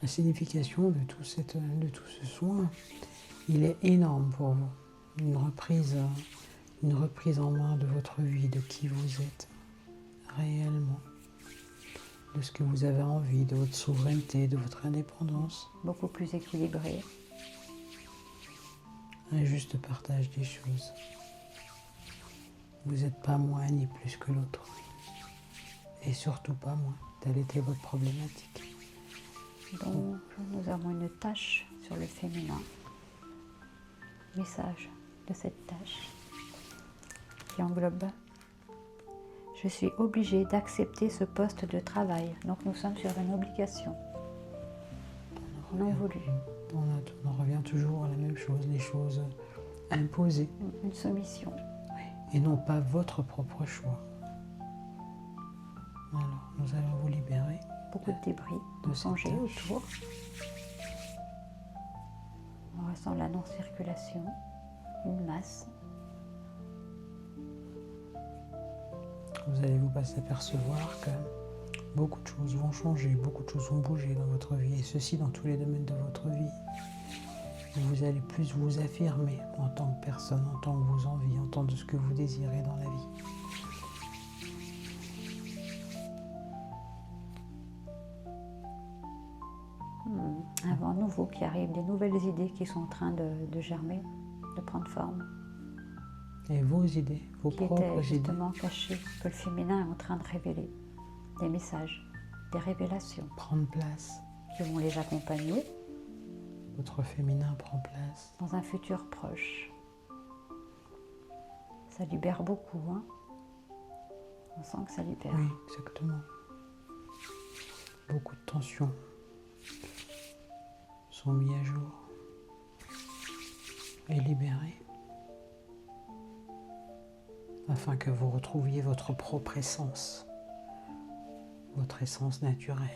La signification de tout ce soin, il est énorme pour vous. Une reprise en main de votre vie, de qui vous êtes réellement, de ce que vous avez envie, de votre souveraineté, de votre indépendance. Beaucoup plus équilibré. Un juste partage des choses. Vous n'êtes pas moins ni plus que l'autre. Et surtout pas moins. Telle était votre problématique. Donc, nous avons une tâche sur le féminin. Message de cette tâche qui englobe: je suis obligée d'accepter ce poste de travail. Donc nous sommes sur une obligation non voulue. On en revient toujours à la même chose, les choses imposées. Une soumission. Et non pas votre propre choix. Alors, nous allons vous libérer. Beaucoup de débris de changer autour. On ressent la non-circulation, une masse. Vous allez vous apercevoir que beaucoup de choses vont changer, beaucoup de choses vont bouger dans votre vie, et ceci dans tous les domaines de votre vie. Vous allez plus vous affirmer en tant que personne, en tant que vos envies, en tant que ce que vous désirez dans la vie. Un vent nouveau qui arrive, des nouvelles idées qui sont en train de germer, de prendre forme. Et vos idées, vos propres idées. Qui étaient justement cachées, que le féminin est en train de révéler. Des messages, des révélations. Prendre place. Qui vont les accompagner. Votre féminin prend place. Dans un futur proche. Ça libère beaucoup, hein. On sent que ça libère. Oui, exactement. Beaucoup de tensions sont mis à jour et libérées afin que vous retrouviez votre propre essence, votre essence naturelle.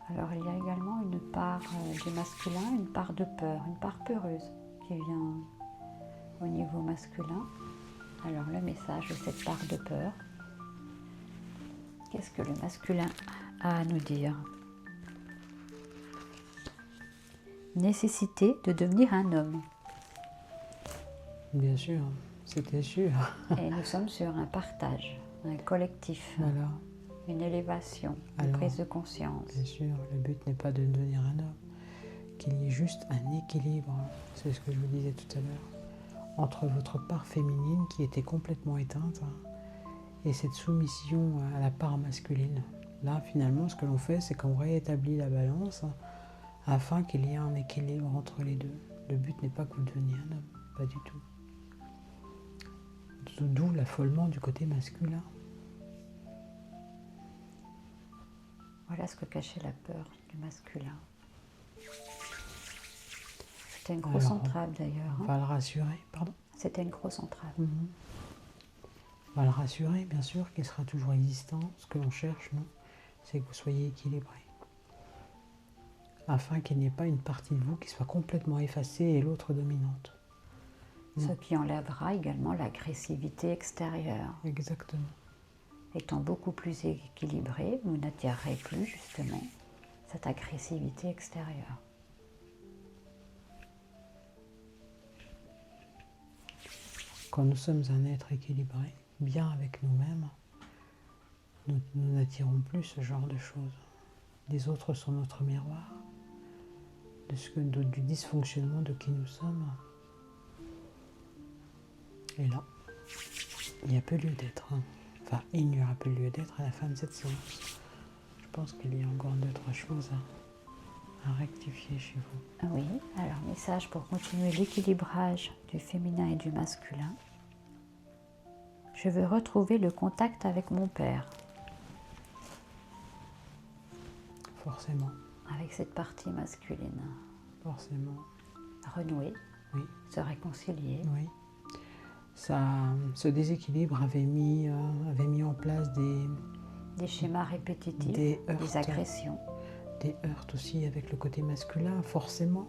Alors il y a également une part du masculin, une part de peur, une part peureuse qui vient au niveau masculin. Alors le message de cette part de peur, qu'est-ce que le masculin a à nous dire? Nécessité de devenir un homme. Bien sûr, c'était sûr. Et nous sommes sur un partage, un collectif, Voilà. une élévation, une prise de conscience. Bien sûr, le but n'est pas de devenir un homme, qu'il y ait juste un équilibre, c'est ce que je vous disais tout à l'heure, entre votre part féminine qui était complètement éteinte et cette soumission à la part masculine. Là, finalement, ce que l'on fait, c'est qu'on réétablit la balance afin qu'il y ait un équilibre entre les deux. Le but n'est pas que vous deveniez un homme, pas du tout. D'où l'affolement du côté masculin. Voilà ce que cachait la peur du masculin. C'était une grosse entrave d'ailleurs. On va le rassurer, pardon. C'était une grosse entrave. On va le rassurer, bien sûr, qu'il sera toujours existant. Ce que l'on cherche, nous, c'est que vous soyez équilibré. Afin qu'il n'y ait pas une partie de vous qui soit complètement effacée et l'autre dominante. Ce qui enlèvera également l'agressivité extérieure. Exactement. Étant beaucoup plus équilibré, vous n'attirerez plus justement cette agressivité extérieure. Quand nous sommes un être équilibré, bien avec nous-mêmes, nous n'attirons plus ce genre de choses. Les autres sont notre miroir du dysfonctionnement de qui nous sommes. Et là, il n'y a plus lieu d'être. Enfin, il n'y aura plus lieu d'être à la fin de cette séance. Je pense qu'il y a encore 2-3 choses à rectifier chez vous. Oui, alors message pour continuer l'équilibrage du féminin et du masculin. Je veux retrouver le contact avec mon père. Forcément. Avec cette partie masculine. Forcément. Renouer. Oui. Se réconcilier. Oui. Ce déséquilibre avait mis en place des schémas répétitifs, des agressions. Des heurts aussi avec le côté masculin, forcément.